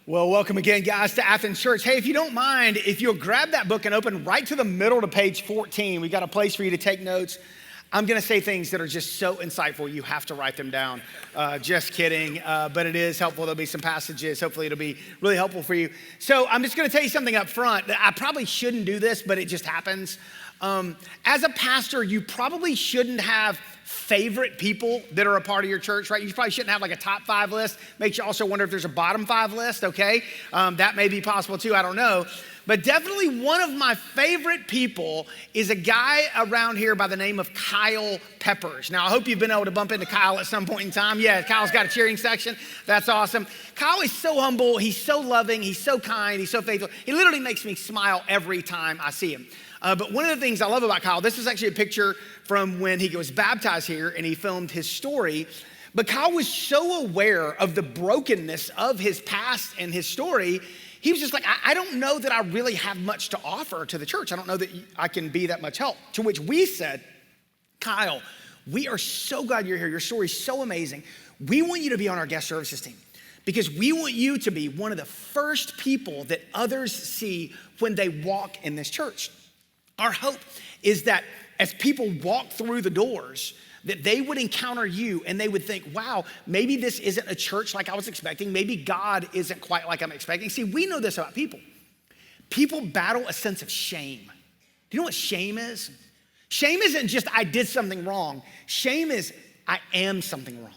Well, welcome again, guys, to Athens Church. Hey, if you don't mind, if you'll grab that book and open right to the middle to page 14, we got a place for you to take notes. I'm gonna say things that are just so insightful, you have to write them down. Just kidding, but it is helpful. There'll be some passages. Hopefully it'll be really helpful for you. So I'm just gonna tell you something up front. I probably shouldn't do this, but it just happens. As a pastor, you probably shouldn't have favorite people that are a part of your church, right? You probably shouldn't have like a top 5 list. Makes you also wonder if there's a bottom 5 list, okay? That may be possible too, I don't know. But definitely one of my favorite people is a guy around here by the name of Kyle Peppers. Now, I hope you've been able to bump into Kyle at some point in time. Yeah, Kyle's got a cheering section. That's awesome. Kyle is so humble. He's so loving. He's so kind. He's so faithful. He literally makes me smile every time I see him. But one of the things I love about Kyle, this is actually a picture from when he was baptized here and he filmed his story. But Kyle was so aware of the brokenness of his past and his story. He was just like, I don't know that I really have much to offer to the church. I don't know that I can be that much help. To which we said, Kyle, we are so glad you're here. Your story's so amazing. We want you to be on our guest services team because we want you to be one of the first people that others see when they walk in this church. Our hope is that as people walk through the doors, that they would encounter you and they would think, wow, maybe this isn't a church like I was expecting. Maybe God isn't quite like I'm expecting. See, we know this about people. People battle a sense of shame. Do you know what shame is? Shame isn't just I did something wrong. Shame is I am something wrong.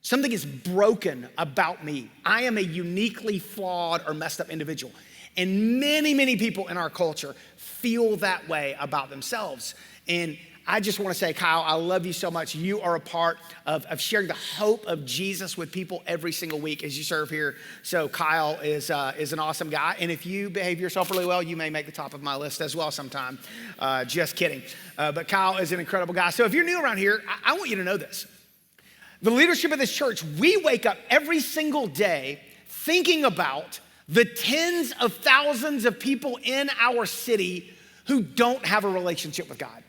Something is broken about me. I am a uniquely flawed or messed up individual. And many, many people in our culture feel that way about themselves. And I just want to say, Kyle, I love you so much. You are a part of sharing the hope of Jesus with people every single week as you serve here. So Kyle is an awesome guy. And if you behave yourself really well, you may make the top of my list as well sometime. Just kidding. But Kyle is an incredible guy. So if you're new around here, I want you to know this. The leadership of this church, we wake up every single day thinking about the tens of thousands of people in our city who don't have a relationship with God,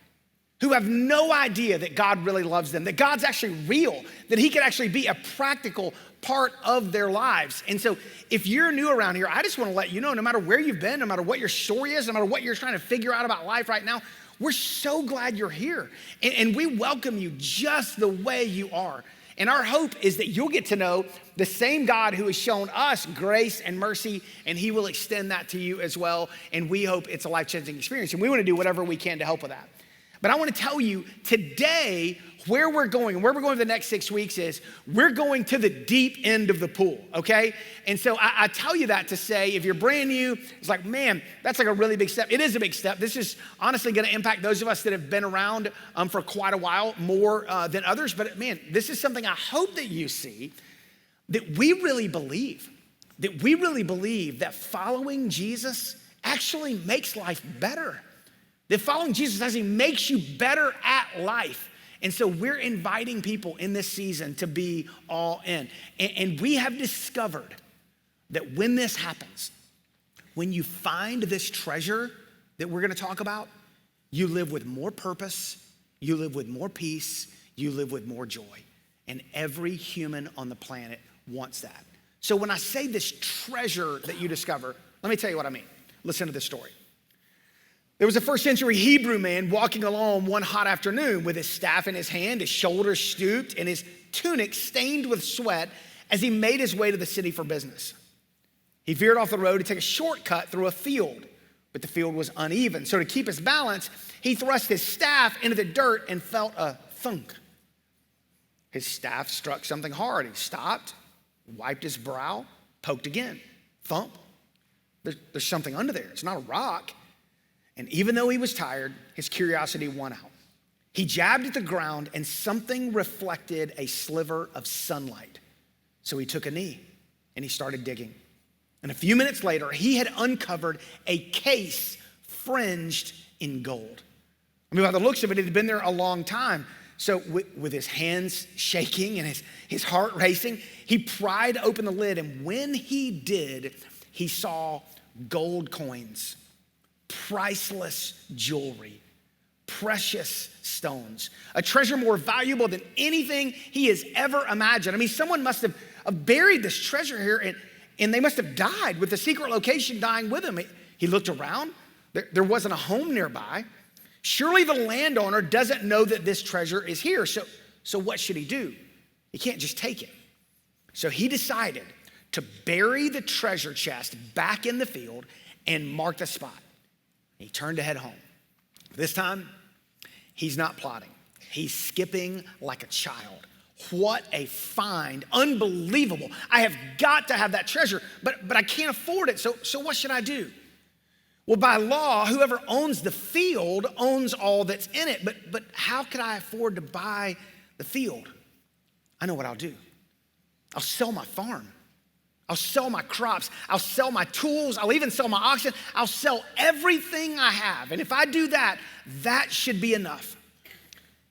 who have no idea that God really loves them, that God's actually real, that he can actually be a practical part of their lives. And so if you're new around here, I just wanna let you know, no matter where you've been, no matter what your story is, no matter what you're trying to figure out about life right now, we're so glad you're here. And we welcome you just the way you are. And our hope is that you'll get to know the same God who has shown us grace and mercy, and he will extend that to you as well. And we hope it's a life-changing experience. And we wanna do whatever we can to help with that. But I wanna tell you today where we're going for the next 6 weeks is we're going to the deep end of the pool, okay? And so I tell you that to say, if you're brand new, it's like, man, that's like a really big step. It is a big step. This is honestly gonna impact those of us that have been around for quite a while, more than others. But man, this is something I hope that you see, that we really believe that following Jesus actually makes life better. That following Jesus actually makes you better at life. And so we're inviting people in this season to be all in. And we have discovered that when this happens, when you find this treasure that we're gonna talk about, you live with more purpose, you live with more peace, you live with more joy. And every human on the planet wants that. So when I say this treasure that you discover, let me tell you what I mean. Listen to this story. There was a first century Hebrew man walking along one hot afternoon with his staff in his hand, his shoulders stooped, and his tunic stained with sweat as he made his way to the city for business. He veered off the road to take a shortcut through a field, but the field was uneven. So to keep his balance, he thrust his staff into the dirt and felt a thunk. His staff struck something hard. He stopped, wiped his brow, poked again. Thump. There's something under there. It's not a rock. And even though he was tired, his curiosity won out. He jabbed at the ground and something reflected a sliver of sunlight. So he took a knee and he started digging. And a few minutes later, he had uncovered a case fringed in gold. I mean, by the looks of it, it had been there a long time. So with his hands shaking and his heart racing, he pried open the lid. And when he did, he saw gold coins, priceless jewelry, precious stones, a treasure more valuable than anything he has ever imagined. I mean, someone must have buried this treasure here, and they must have died with the secret location dying with him. He looked around. There wasn't a home nearby. Surely the landowner doesn't know that this treasure is here. So what should he do? He can't just take it. So he decided to bury the treasure chest back in the field and mark the spot. He turned to head home. This time, he's not plotting. He's skipping like a child. What a find, unbelievable. I have got to have that treasure, but I can't afford it, so what should I do? Well, by law, whoever owns the field owns all that's in it, but how could I afford to buy the field? I know what I'll do. I'll sell my farm. I'll sell my crops. I'll sell my tools. I'll even sell my oxen. I'll sell everything I have. And if I do that, that should be enough.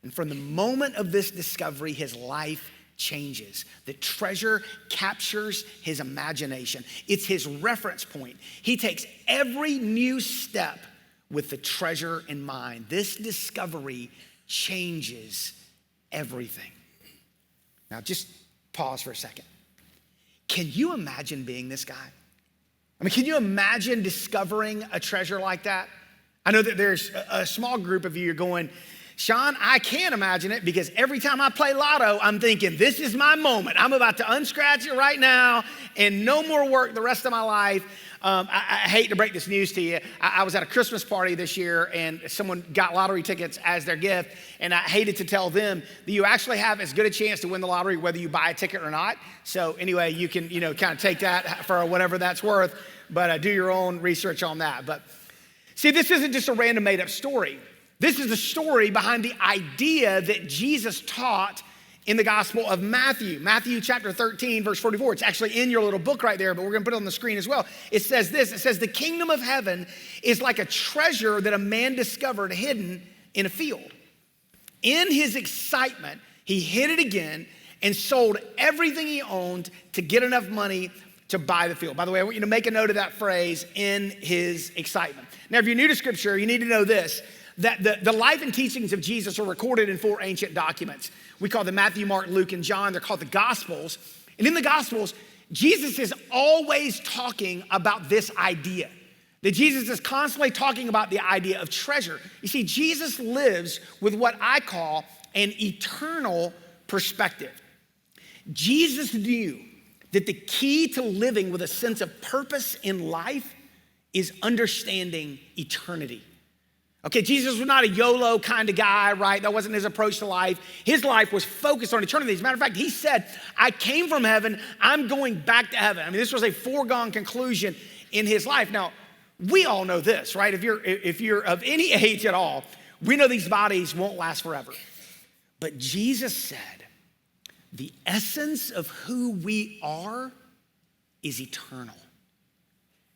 And from the moment of this discovery, his life changes. The treasure captures his imagination. It's his reference point. He takes every new step with the treasure in mind. This discovery changes everything. Now, just pause for a second. Can you imagine being this guy? I mean, can you imagine discovering a treasure like that? I know that there's a small group of you going, Sean, I can't imagine it because every time I play lotto, I'm thinking, this is my moment. I'm about to unscratch it right now and no more work the rest of my life. I hate to break this news to you. I was at a Christmas party this year and someone got lottery tickets as their gift. And I hated to tell them that you actually have as good a chance to win the lottery whether you buy a ticket or not. So anyway, you can, kind of take that for whatever that's worth, but do your own research on that. But see, this isn't just a random made up story. This is the story behind the idea that Jesus taught in the Gospel of Matthew. Matthew chapter 13, verse 44. It's actually in your little book right there, but we're going to put it on the screen as well. It says this. It says, the kingdom of heaven is like a treasure that a man discovered hidden in a field. In his excitement, he hid it again and sold everything he owned to get enough money to buy the field. By the way, I want you to make a note of that phrase, in his excitement. Now, if you're new to Scripture, you need to know this, that the life and teachings of Jesus are recorded in 4 ancient documents. We call them Matthew, Mark, Luke, and John. They're called the Gospels. And in the Gospels, Jesus is always talking about this idea. That Jesus is constantly talking about the idea of treasure. You see, Jesus lives with what I call an eternal perspective. Jesus knew that the key to living with a sense of purpose in life is understanding eternity. Okay, Jesus was not a YOLO kind of guy, right? That wasn't his approach to life. His life was focused on eternity. As a matter of fact, he said, I came from heaven, I'm going back to heaven. I mean, this was a foregone conclusion in his life. Now, we all know this, right? If you're of any age at all, we know these bodies won't last forever. But Jesus said, the essence of who we are is eternal.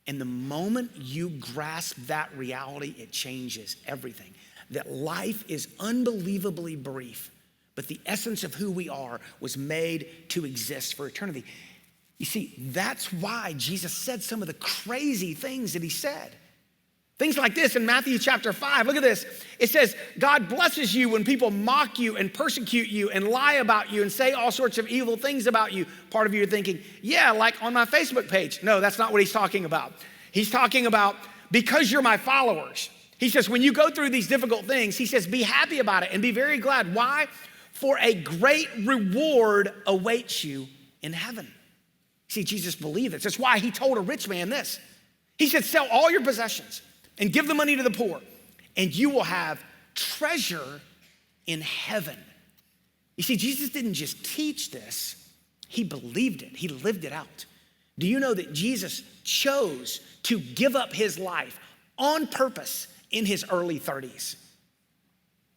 And the moment you grasp that reality, it changes everything. That life is unbelievably brief, but the essence of who we are was made to exist for eternity. You see, that's why Jesus said some of the crazy things that he said. Things like this in Matthew chapter 5. Look at this. It says, God blesses you when people mock you and persecute you and lie about you and say all sorts of evil things about you. Part of you are thinking, yeah, like on my Facebook page. No, that's not what he's talking about. He's talking about because you're my followers. He says, when you go through these difficult things, he says, be happy about it and be very glad. Why? For a great reward awaits you in heaven. See, Jesus believed this. That's why he told a rich man this. He said, sell all your possessions and give the money to the poor, and you will have treasure in heaven. You see, Jesus didn't just teach this, he believed it, he lived it out. Do you know that Jesus chose to give up his life on purpose in his early 30s?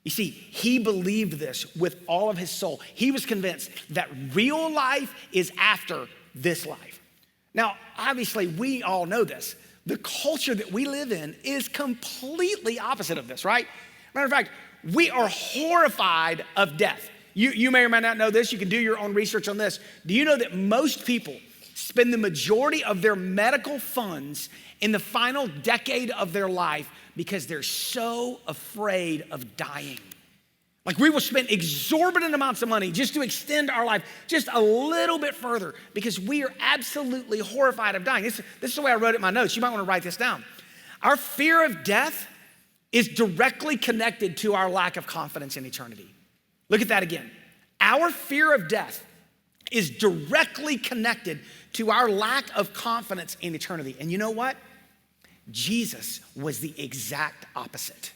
You see, he believed this with all of his soul. He was convinced that real life is after this life. Now, obviously, we all know this. The culture that we live in is completely opposite of this, right? Matter of fact, we are horrified of death. You may or may not know this. You can do your own research on this. Do you know that most people spend the majority of their medical funds in the final decade of their life because they're so afraid of dying? Like we will spend exorbitant amounts of money just to extend our life just a little bit further because we are absolutely horrified of dying. This is the way I wrote it in my notes. You might want to write this down. Our fear of death is directly connected to our lack of confidence in eternity. Look at that again. Our fear of death is directly connected to our lack of confidence in eternity. And you know what? Jesus was the exact opposite.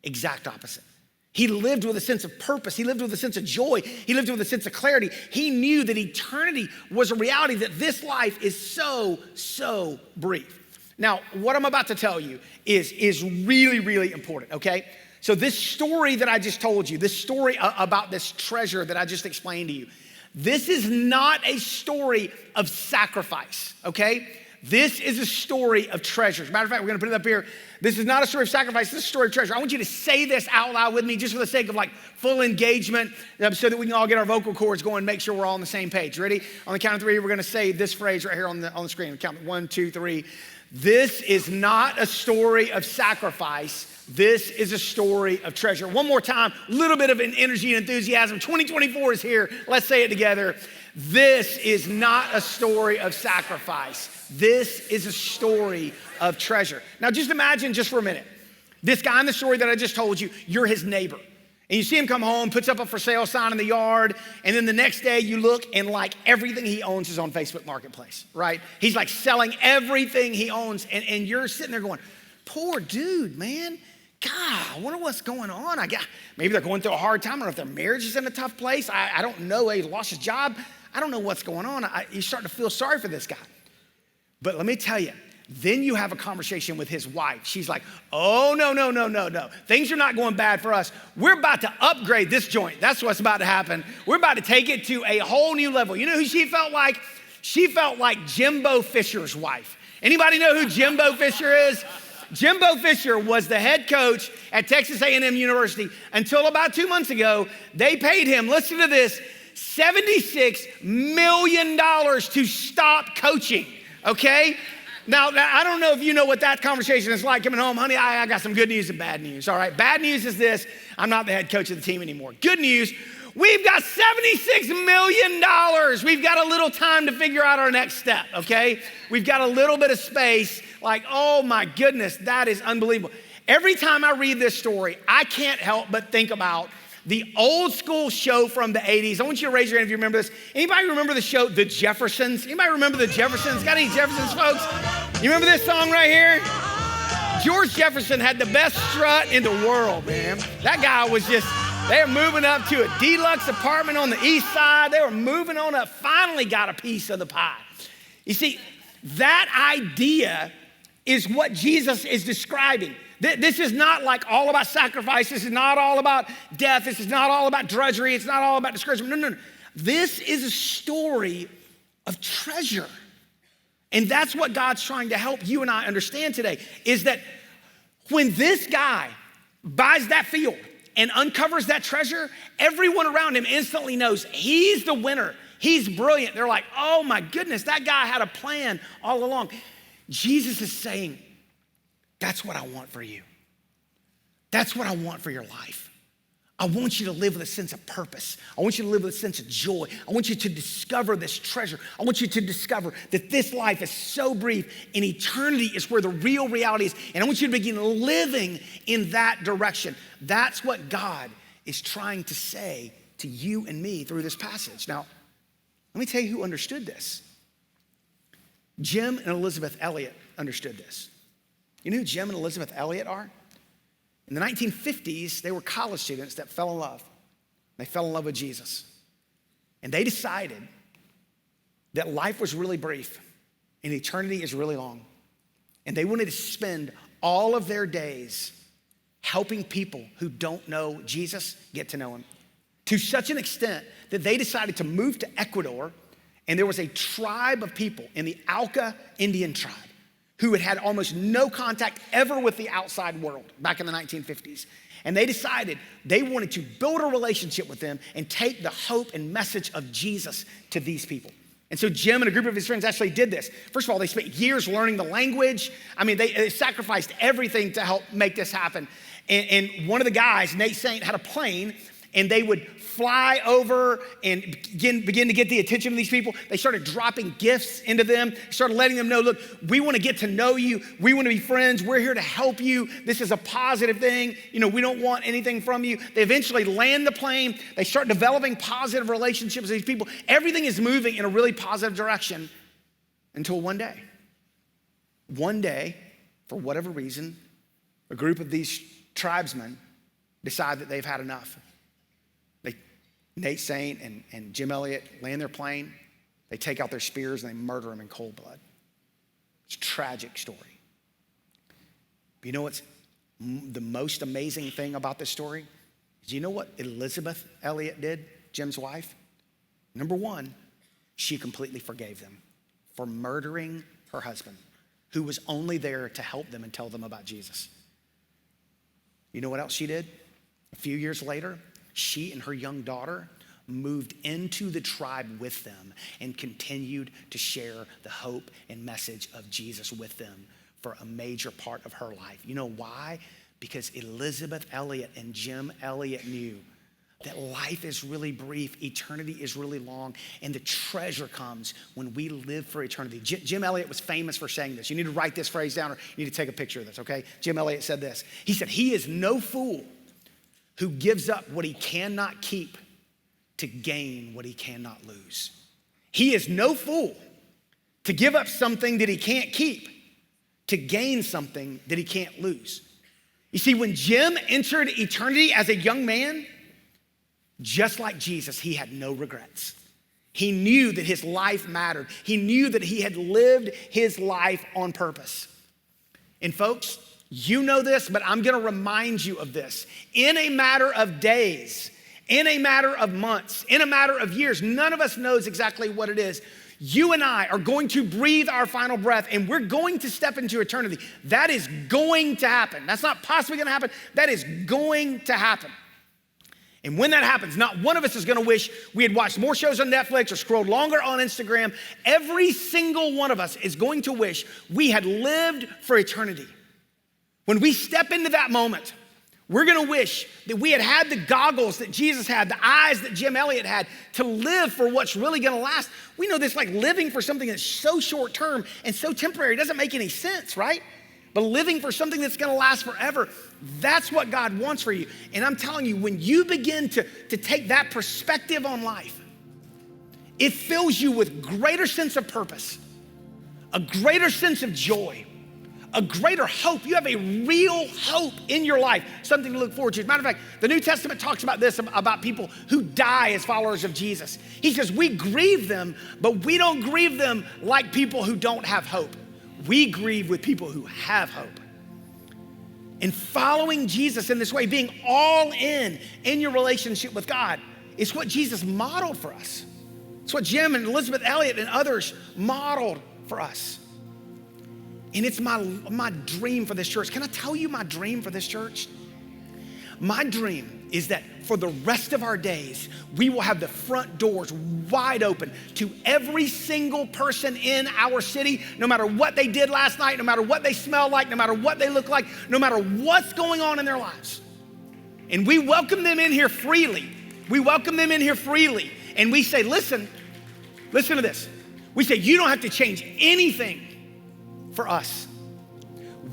Exact opposite. He lived with a sense of purpose. He lived with a sense of joy. He lived with a sense of clarity. He knew that eternity was a reality, that this life is so brief. Now, what I'm about to tell you is really, really important, okay? So this story that I just told you, this story about this treasure that I just explained to you, this is not a story of sacrifice, okay? This is a story of treasures. Matter of fact, we're gonna put it up here. This is not a story of sacrifice, this is a story of treasure. I want you to say this out loud with me just for the sake of like full engagement so that we can all get our vocal cords going and make sure we're all on the same page. Ready? On the count of three, we're gonna say this phrase right here on the screen. Count 1, 2, 3. This is not a story of sacrifice. This is a story of treasure. One more time, a little bit of an energy and enthusiasm. 2024 is here. Let's say it together. This is not a story of sacrifice. This is a story of treasure. Now just imagine just for a minute, this guy in the story that I just told you, you're his neighbor. And you see him come home, puts up a for sale sign in the yard, and then the next day you look and like everything he owns is on Facebook Marketplace, right? He's like selling everything he owns, and you're sitting there going, poor dude, man. God, I wonder what's going on. Maybe they're going through a hard time. I don't know if their marriage is in a tough place. I don't know. He lost his job. I don't know what's going on. You're starting to feel sorry for this guy. But let me tell you, then you have a conversation with his wife. She's like, oh, no. Things are not going bad for us. We're about to upgrade this joint. That's what's about to happen. We're about to take it to a whole new level. You know who she felt like? She felt like Jimbo Fisher's wife. Anybody know who Jimbo Fisher is? Jimbo Fisher was the head coach at Texas A&M University until about 2 months ago. They paid him, listen to this, $76 million to stop coaching, okay? Now, I don't know if you know what that conversation is like coming home. Honey, I got some good news and bad news, all right? Bad news is this, I'm not the head coach of the team anymore. Good news, we've got $76 million. We've got a little time to figure out our next step, okay? We've got a little bit of space. Like, oh my goodness, that is unbelievable. Every time I read this story, I can't help but think about the old school show from the 80s. I want you to raise your hand if you remember this. Anybody remember the show, The Jeffersons? Anybody remember The Jeffersons? Got any Jeffersons, folks? You remember this song right here? George Jefferson had the best strut in the world, man. That guy was just, they were moving up to a deluxe apartment on the east side. They were moving on up, finally got a piece of the pie. You see, that idea is what Jesus is describing. This is not like all about sacrifice. This is not all about death. This is not all about drudgery. It's not all about discouragement. No. This is a story of treasure. And that's what God's trying to help you and I understand today, is that when this guy buys that field and uncovers that treasure, everyone around him instantly knows he's the winner. He's brilliant. They're like, oh my goodness, that guy had a plan all along. Jesus is saying, that's what I want for you. That's what I want for your life. I want you to live with a sense of purpose. I want you to live with a sense of joy. I want you to discover this treasure. I want you to discover that this life is so brief and eternity is where the real reality is. And I want you to begin living in that direction. That's what God is trying to say to you and me through this passage. Now, let me tell you who understood this. Jim and Elizabeth Elliot understood this. You know who Jim and Elizabeth Elliot are? In the 1950s, they were college students that fell in love. They fell in love with Jesus. And they decided that life was really brief and eternity is really long. And they wanted to spend all of their days helping people who don't know Jesus get to know him, to such an extent that they decided to move to Ecuador. And there was a tribe of people in the Auca Indian tribe who had had almost no contact ever with the outside world back in the 1950s. And they decided they wanted to build a relationship with them and take the hope and message of Jesus to these people. And so Jim and a group of his friends actually did this. First of all, they spent years learning the language. I mean, they sacrificed everything to help make this happen. And one of the guys, Nate Saint, had a plane, and they would fly over and begin to get the attention of these people. They started dropping gifts into them, started letting them know, look, we want to get to know you. We want to be friends. We're here to help you. This is a positive thing. We don't want anything from you. They eventually land the plane. They start developing positive relationships with these people. Everything is moving in a really positive direction until one day. One day, for whatever reason, a group of these tribesmen decide that they've had enough. Nate Saint and Jim Elliott land their plane. They take out their spears and they murder him in cold blood. It's a tragic story. But you know what's the most amazing thing about this story? Is you know what Elizabeth Elliott did, Jim's wife? Number one, she completely forgave them for murdering her husband, who was only there to help them and tell them about Jesus. You know what else she did? A few years later, she and her young daughter moved into the tribe with them and continued to share the hope and message of Jesus with them for a major part of her life. You know why? Because Elizabeth Elliott and Jim Elliott knew that life is really brief, eternity is really long, and the treasure comes when we live for eternity. Jim Elliott was famous for saying this. You need to write this phrase down, or you need to take a picture of this, okay? Jim Elliott said this. He said, "He is no fool who gives up what he cannot keep to gain what he cannot lose." He is no fool to give up something that he can't keep to gain something that he can't lose. You see, when Jim entered eternity as a young man, just like Jesus, he had no regrets. He knew that his life mattered. He knew that he had lived his life on purpose. And folks, you know this, but I'm gonna remind you of this. In a matter of days, in a matter of months, in a matter of years, none of us knows exactly what it is. You and I are going to breathe our final breath, and we're going to step into eternity. That is going to happen. That's not possibly gonna happen. That is going to happen. And when that happens, not one of us is gonna wish we had watched more shows on Netflix or scrolled longer on Instagram. Every single one of us is going to wish we had lived for eternity. When we step into that moment, we're gonna wish that we had had the goggles that Jesus had, the eyes that Jim Elliott had, to live for what's really gonna last. We know this, like living for something that's so short term and so temporary, doesn't make any sense, right? But living for something that's gonna last forever, that's what God wants for you. And I'm telling you, when you begin to take that perspective on life, it fills you with greater sense of purpose, a greater sense of joy, a greater hope. You have a real hope in your life, something to look forward to. As a matter of fact, the New Testament talks about this, about people who die as followers of Jesus. He says, we grieve them, but we don't grieve them like people who don't have hope. We grieve with people who have hope. And following Jesus in this way, being all in your relationship with God, is what Jesus modeled for us. It's what Jim and Elizabeth Elliott and others modeled for us. And it's my dream for this church. Can I tell you my dream for this church? My dream is that for the rest of our days, we will have the front doors wide open to every single person in our city, no matter what they did last night, no matter what they smell like, no matter what they look like, no matter what's going on in their lives. And we welcome them in here freely. We welcome them in here freely. And we say, listen to this. We say, you don't have to change anything for us.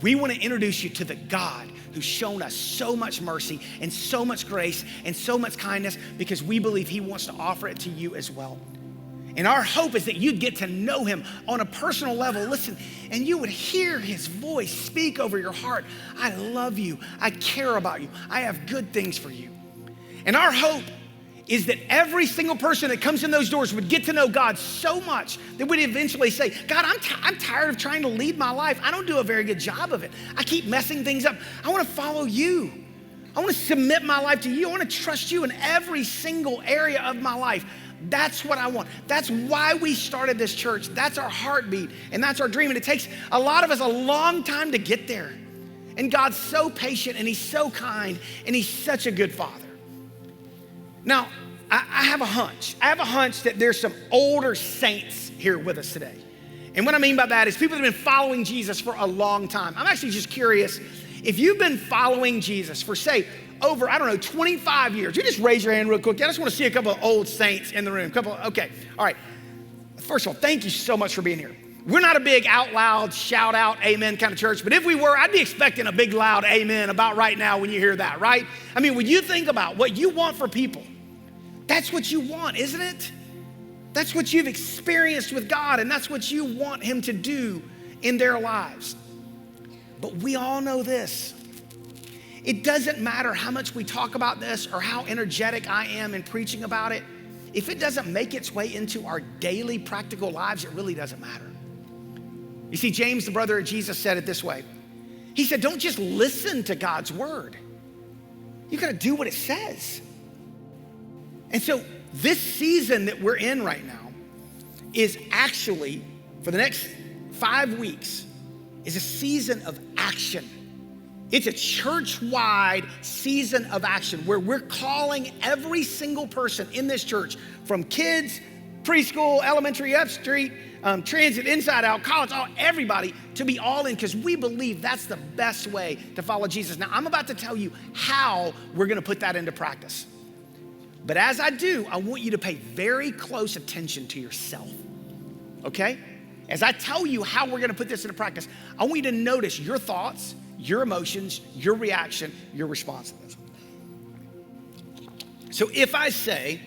We want to introduce you to the God who's shown us so much mercy and so much grace and so much kindness, because we believe he wants to offer it to you as well. And our hope is that you'd get to know him on a personal level, listen, and you would hear his voice speak over your heart. I love you. I care about you. I have good things for you. And our hope is that every single person that comes in those doors would get to know God so much that we'd eventually say, God, I'm tired of trying to lead my life. I don't do a very good job of it. I keep messing things up. I want to follow you. I want to submit my life to you. I want to trust you in every single area of my life. That's what I want. That's why we started this church. That's our heartbeat, and that's our dream. And it takes a lot of us a long time to get there. And God's so patient, and he's so kind, and he's such a good father. Now, I have a hunch. I have a hunch that there's some older saints here with us today. And what I mean by that is people that have been following Jesus for a long time. I'm actually just curious If you've been following Jesus for, say, over, 25 years, you just raise your hand real quick. I just want to see a couple of old saints in the room. Okay, all right. First of all, thank you so much for being here. We're not a big out loud, shout out, amen kind of church, but if we were, I'd be expecting a big loud amen about right now when you hear that, right? I mean, when you think about what you want for people, that's what you want, isn't it? That's what you've experienced with God, and that's what you want him to do in their lives. But we all know this. It doesn't matter how much we talk about this or how energetic I am in preaching about it. If it doesn't make its way into our daily practical lives, it really doesn't matter. You see, James, the brother of Jesus, said it this way. He said, don't just listen to God's word. You gotta do what it says. And so this season that we're in right now is actually, for the next 5 weeks, is a season of action. It's a church-wide season of action where we're calling every single person in this church, from kids, preschool, elementary, upstreet, transit, inside out, college, everybody to be all in, because we believe that's the best way to follow Jesus. Now, I'm about to tell you how we're gonna put that into practice. But as I do, I want you to pay very close attention to yourself, okay? As I tell you how we're gonna put this into practice, I want you to notice your thoughts, your emotions, your reaction, your responsiveness. So if I say,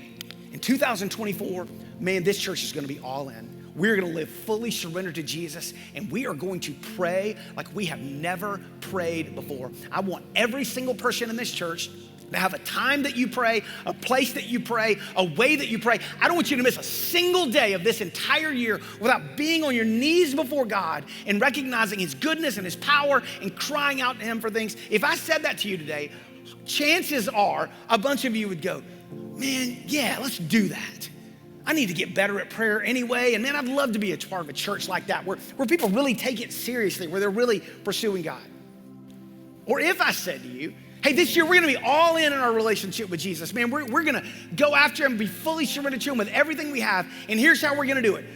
in 2024, man, this church is gonna be all in. We're gonna live fully surrendered to Jesus, and we are going to pray like we have never prayed before. I want every single person in this church to have a time that you pray, a place that you pray, a way that you pray. I don't want you to miss a single day of this entire year without being on your knees before God and recognizing his goodness and his power and crying out to him for things. If I said that to you today, chances are a bunch of you would go, man, yeah, let's do that. I need to get better at prayer anyway. And man, I'd love to be a part of a church like that where people really take it seriously, where they're really pursuing God. Or if I said to you, hey, this year we're gonna be all in our relationship with Jesus. Man, we're gonna go after him, be fully surrendered to him with everything we have. And here's how we're gonna do it.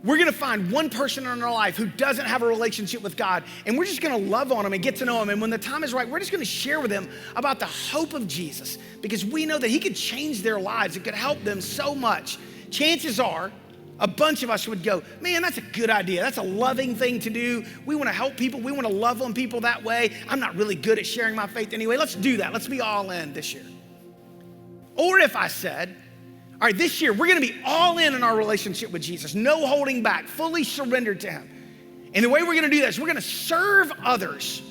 We're gonna find one person in our life who doesn't have a relationship with God, and we're just gonna love on him and get to know him. And when the time is right, we're just gonna share with them about the hope of Jesus, because we know that he could change their lives. It could help them so much. Chances are, a bunch of us would go, man, that's a good idea. That's a loving thing to do. We want to help people. We want to love on people that way. I'm not really good at sharing my faith anyway. Let's do that. Let's be all in this year. Or if I said, all right, this year, we're going to be all in our relationship with Jesus. No holding back, fully surrendered to him. And the way we're going to do this, we're going to serve others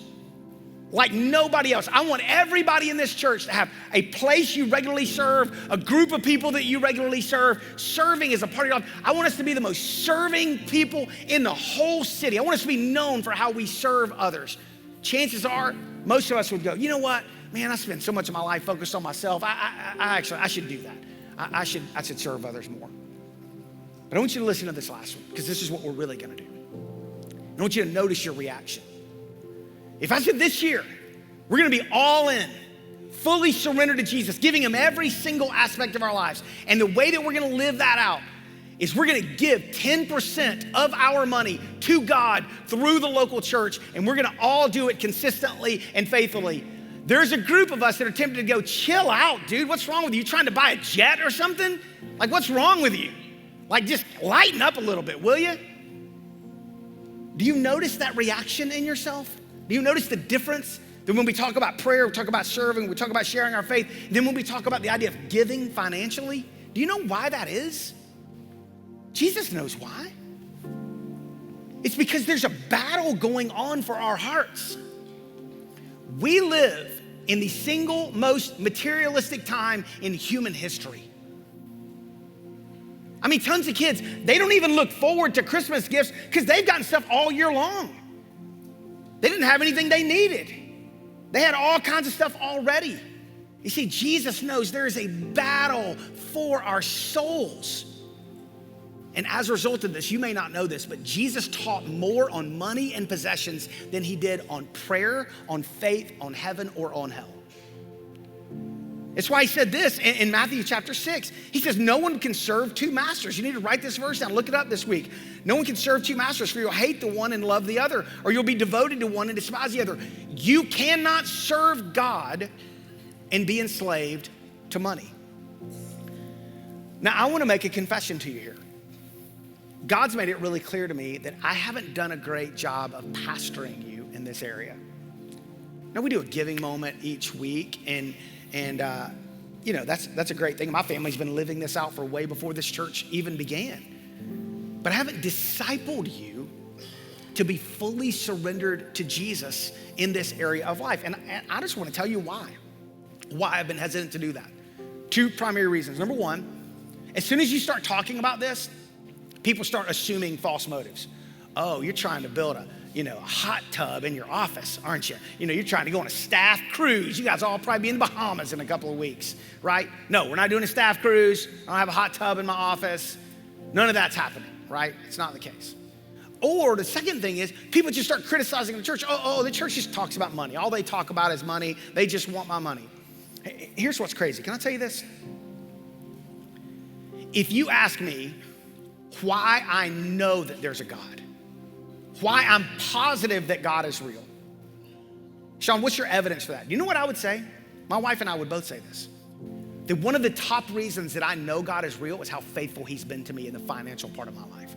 like nobody else. I want everybody in this church to have a place you regularly serve, a group of people that you regularly serve. Serving is a part of your life. I want us to be the most serving people in the whole city. I want us to be known for how we serve others. Chances are, most of us would go, you know what? Man, I spend so much of my life focused on myself. I should do that. I should serve others more. But I want you to listen to this last one, because this is what we're really gonna do. I want you to notice your reaction. If I said this year, we're gonna be all in, fully surrendered to Jesus, giving him every single aspect of our lives. And the way that we're gonna live that out is we're gonna give 10% of our money to God through the local church, and we're gonna all do it consistently and faithfully. There's a group of us that are tempted to go, chill out, dude. What's wrong with you? You trying to buy a jet or something? Like, what's wrong with you? Like, just lighten up a little bit, will you? Do you notice that reaction in yourself? Do you notice the difference? That when we talk about prayer, we talk about serving, we talk about sharing our faith, then when we talk about the idea of giving financially, do you know why that is? Jesus knows why. It's because there's a battle going on for our hearts. We live in the single most materialistic time in human history. I mean, tons of kids, they don't even look forward to Christmas gifts because they've gotten stuff all year long. They didn't have anything they needed. They had all kinds of stuff already. You see, Jesus knows there is a battle for our souls. And as a result of this, you may not know this, but Jesus taught more on money and possessions than he did on prayer, on faith, on heaven, or on hell. It's why he said this in Matthew chapter 6. He says, no one can serve two masters. You need to write this verse down, look it up this week. No one can serve two masters, for you'll hate the one and love the other, or you'll be devoted to one and despise the other. You cannot serve God and be enslaved to money. Now, I want to make a confession to you here. God's made it really clear to me that I haven't done a great job of pastoring you in this area. Now, we do a giving moment each week, and that's a great thing. My family's been living this out for way before this church even began. But I haven't discipled you to be fully surrendered to Jesus in this area of life. And I just want to tell you why I've been hesitant to do that. Two primary reasons. Number one, as soon as you start talking about this, people start assuming false motives. Oh, you're trying to build a hot tub in your office, aren't you? You're trying to go on a staff cruise. You guys all probably be in the Bahamas in a couple of weeks, right? No, we're not doing a staff cruise. I don't have a hot tub in my office. None of that's happening, right? It's not the case. Or the second thing is people just start criticizing the church. Oh, the church just talks about money. All they talk about is money. They just want my money. Here's what's crazy. Can I tell you this? If you ask me why I know that there's a God, why I'm positive that God is real, Sean, what's your evidence for that? You know what I would say? My wife and I would both say this. That one of the top reasons that I know God is real is how faithful he's been to me in the financial part of my life.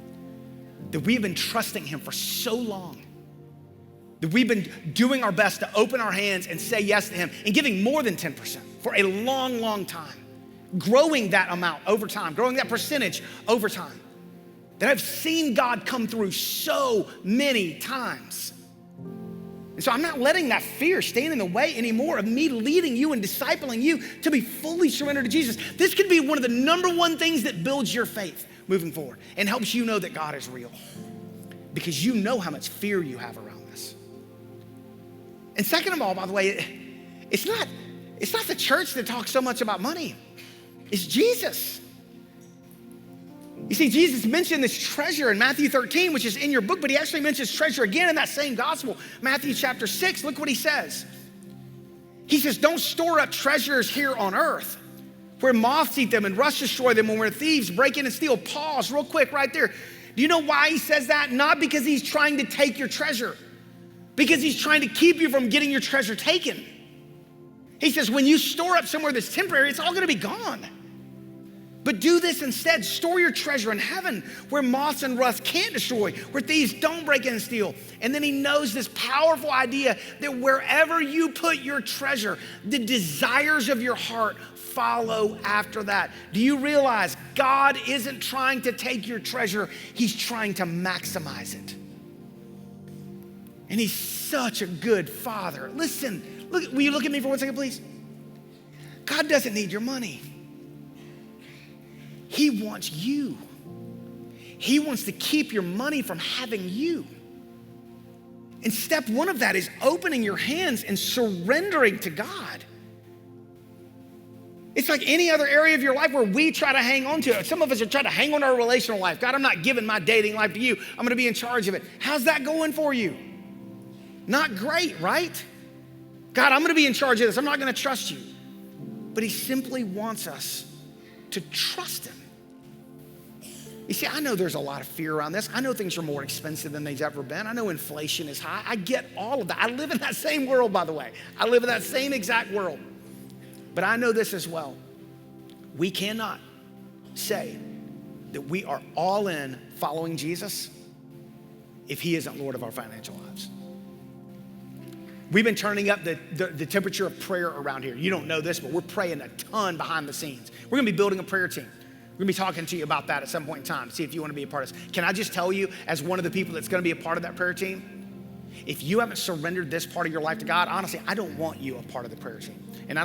That we have been trusting him for so long. That we've been doing our best to open our hands and say yes to him and giving more than 10% for a long, long time. Growing that amount over time, growing that percentage over time. That I've seen God come through so many times. And so I'm not letting that fear stand in the way anymore of me leading you and discipling you to be fully surrendered to Jesus. This could be one of the number one things that builds your faith moving forward and helps you know that God is real, because you know how much fear you have around this. And second of all, by the way, it's not the church that talks so much about money. It's Jesus. You see, Jesus mentioned this treasure in Matthew 13, which is in your book, but he actually mentions treasure again in that same gospel. Matthew chapter 6, look what he says. He says, don't store up treasures here on earth where moths eat them and rust destroy them, and where thieves break in and steal. Pause real quick right there. Do you know why he says that? Not because he's trying to take your treasure, because he's trying to keep you from getting your treasure taken. He says, when you store up somewhere that's temporary, it's all gonna be gone. But do this instead. Store your treasure in heaven where moths and rust can't destroy, where thieves don't break in and steal. And then he knows this powerful idea that wherever you put your treasure, the desires of your heart follow after that. Do you realize God isn't trying to take your treasure, he's trying to maximize it. And he's such a good father. Listen, will you look at me for 1 second, please? God doesn't need your money. He wants you. He wants to keep your money from having you. And step one of that is opening your hands and surrendering to God. It's like any other area of your life where we try to hang on to it. Some of us are trying to hang on to our relational life. God, I'm not giving my dating life to you. I'm gonna be in charge of it. How's that going for you? Not great, right? God, I'm gonna be in charge of this. I'm not gonna trust you. But he simply wants us to trust him. You see, I know there's a lot of fear around this. I know things are more expensive than they've ever been. I know inflation is high. I get all of that. I live in that same world, by the way. I live in that same exact world. But I know this as well. We cannot say that we are all in following Jesus if he isn't Lord of our financial lives. We've been turning up the temperature of prayer around here. You don't know this, but we're praying a ton behind the scenes. We're gonna be building a prayer team. We're gonna be talking to you about that at some point in time, see if you wanna be a part of this. Can I just tell you, as one of the people that's gonna be a part of that prayer team, if you haven't surrendered this part of your life to God, honestly, I don't want you a part of the prayer team. And I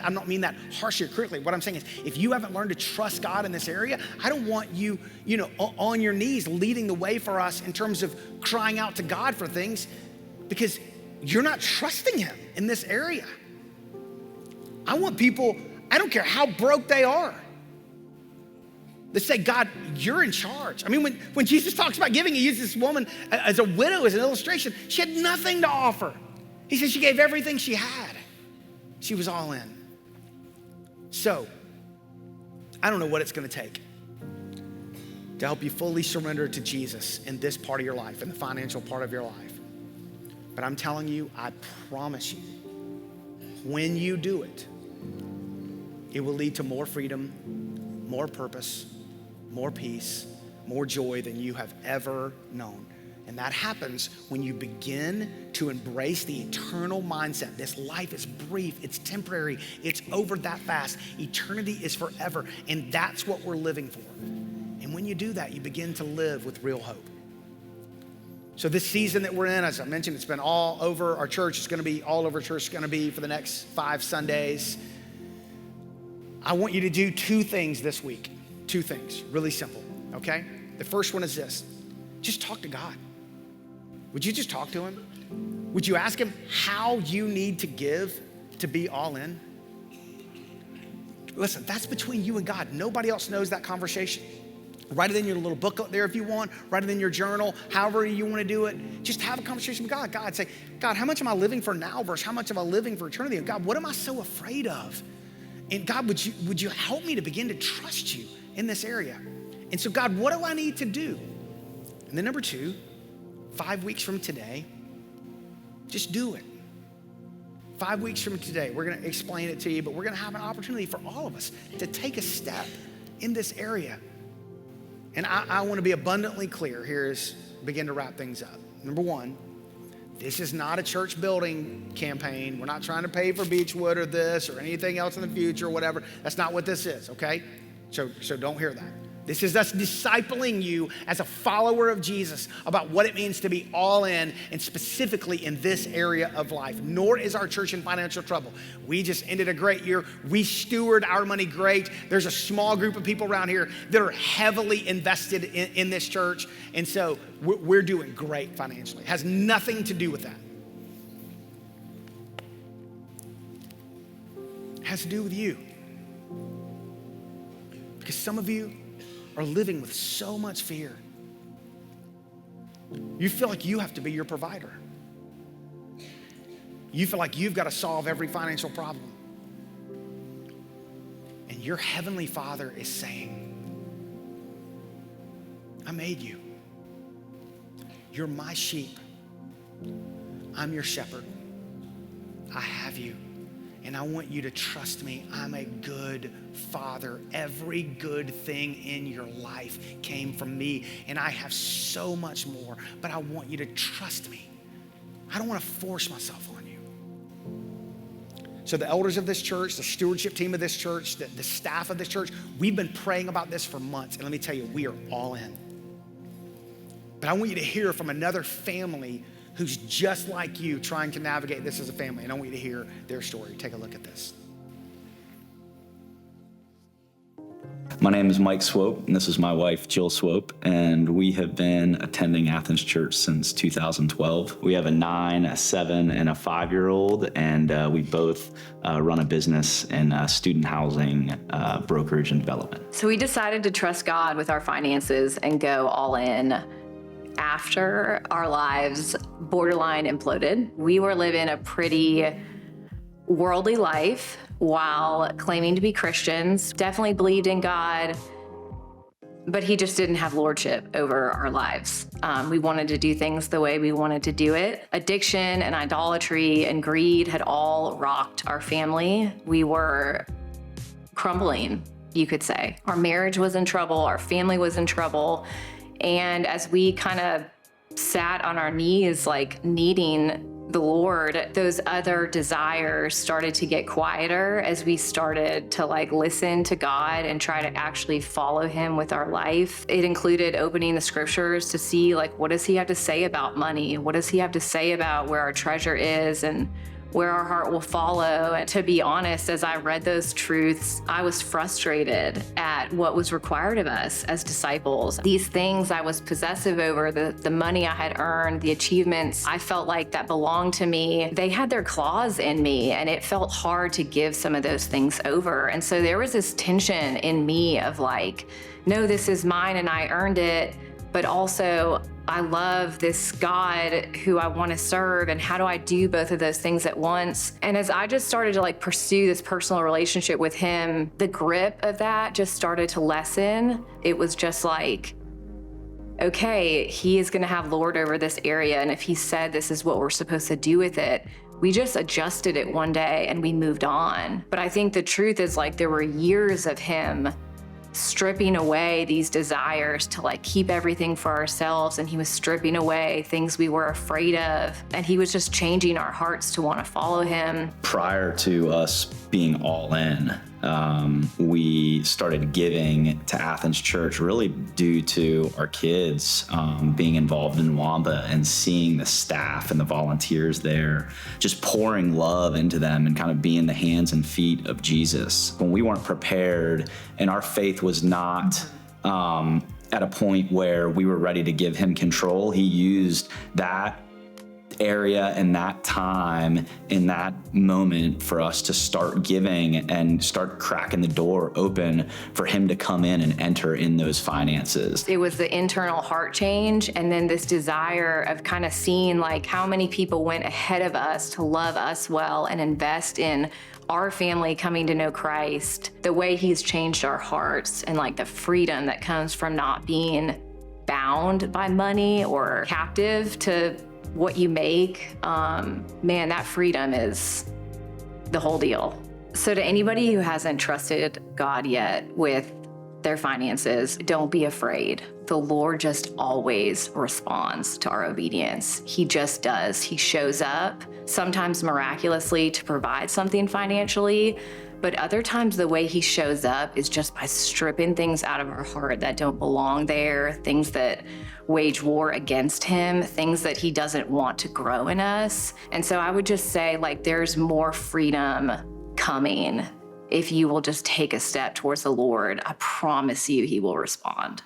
don't mean that harshly or critically. What I'm saying is, if you haven't learned to trust God in this area, I don't want you, on your knees leading the way for us in terms of crying out to God for things, because you're not trusting him in this area. I want people, I don't care how broke they are, that say, God, you're in charge. I mean, when Jesus talks about giving, he uses this woman as a widow as an illustration. She had nothing to offer. He said she gave everything she had. She was all in. So, I don't know what it's gonna take. to help you fully surrender to Jesus in this part of your life, in the financial part of your life. But I'm telling you, I promise you, when you do it, it will lead to more freedom, more purpose, more peace, more joy than you have ever known. And that happens when you begin to embrace the eternal mindset. This life is brief, it's temporary, it's over that fast. Eternity is forever, and that's what we're living for. And when you do that, you begin to live with real hope. So this season that we're in, as I mentioned, it's been all over our church. It's gonna be all over church. It's gonna be for the next 5 Sundays. I want you to do 2 things this week. 2 things, really simple, okay? The first one is this: just talk to God. Would you just talk to him? Would you ask him how you need to give to be all in? Listen, that's between you and God. Nobody else knows that conversation. Write it in your little booklet there if you want. Write it in your journal, however you want to do it. Just have a conversation with God. God, say, God, how much am I living for now versus how much am I living for eternity? And God, what am I so afraid of? And God, would you help me to begin to trust you in this area? And so God, what do I need to do? And then number 2, 5 weeks from today, just do it. 5 weeks from today, we're gonna explain it to you, but we're gonna have an opportunity for all of us to take a step in this area. And I wanna be abundantly clear here as we begin to wrap things up. Number 1, this is not a church building campaign. We're not trying to pay for Beechwood or this or anything else in the future or whatever. That's not what this is, okay? So don't hear that. This is us discipling you as a follower of Jesus about what it means to be all in, and specifically in this area of life. Nor is our church in financial trouble. We just ended a great year. We steward our money great. There's a small group of people around here that are heavily invested in this church. And so we're doing great financially. It has nothing to do with that. It has to do with you. Because some of you are living with so much fear. You feel like you have to be your provider. You feel like you've got to solve every financial problem. And your heavenly Father is saying, I made you. You're my sheep. I'm your shepherd. I have you. And I want you to trust me. I'm a good father. Every good thing in your life came from me, and I have so much more, but I want you to trust me. I don't want to force myself on you. So the elders of this church, the stewardship team of this church, the staff of this church, we've been praying about this for months, and let me tell you, we are all in. But I want you to hear from another family who's just like you trying to navigate this as a family. And I want you to hear their story. Take a look at this. My name is Mike Swope, and this is my wife, Jill Swope, and we have been attending Athens Church since 2012. We have a 9, a 7, and a 5-year-old, and we both run a business in student housing, brokerage, and development. So we decided to trust God with our finances and go all in. After our lives borderline imploded, we were living a pretty worldly life while claiming to be Christians, definitely believed in God, but he just didn't have lordship over our lives. We wanted to do things the way we wanted to do it. Addiction and idolatry and greed had all rocked our family. We were crumbling, you could say. Our marriage was in trouble, our family was in trouble. And as we kind of sat on our knees, like needing the Lord, those other desires started to get quieter as we started to like listen to God and try to actually follow him with our life. It included opening the scriptures to see like, what does he have to say about money? What does he have to say about where our treasure is and where our heart will follow? And to be honest, as I read those truths, I was frustrated at what was required of us as disciples. These things I was possessive over, the money I had earned, the achievements I felt like that belonged to me, they had their claws in me, and it felt hard to give some of those things over. And so there was this tension in me of like, no, this is mine and I earned it, but also I love this God who I want to serve, and how do I do both of those things at once? And as I just started to like pursue this personal relationship with him, the grip of that just started to lessen. It was just like, okay, he is going to have lord over this area. And if he said this is what we're supposed to do with it, we just adjusted it one day and we moved on. But I think the truth is, like, there were years of him stripping away these desires to like keep everything for ourselves, and he was stripping away things we were afraid of, and he was just changing our hearts to want to follow him. Prior to us being all in, we started giving to Athens Church really due to our kids being involved in Wamba and seeing the staff and the volunteers there just pouring love into them and kind of being the hands and feet of Jesus. When we weren't prepared and our faith was not at a point where we were ready to give him control, he used that area and that time in that moment for us to start giving and start cracking the door open for him to come in and enter in those finances. It was the internal heart change, and then this desire of kind of seeing like how many people went ahead of us to love us well and invest in our family coming to know Christ, the way he's changed our hearts, and like the freedom that comes from not being bound by money or captive to what you make. Man, that freedom is the whole deal. So to anybody who hasn't trusted God yet with their finances, don't be afraid. The Lord just always responds to our obedience. He just does. He shows up, sometimes miraculously to provide something financially, but other times the way he shows up is just by stripping things out of our heart that don't belong there, things that wage war against him, things that he doesn't want to grow in us. And so I would just say, like, there's more freedom coming if you will just take a step towards the Lord. I promise you he will respond.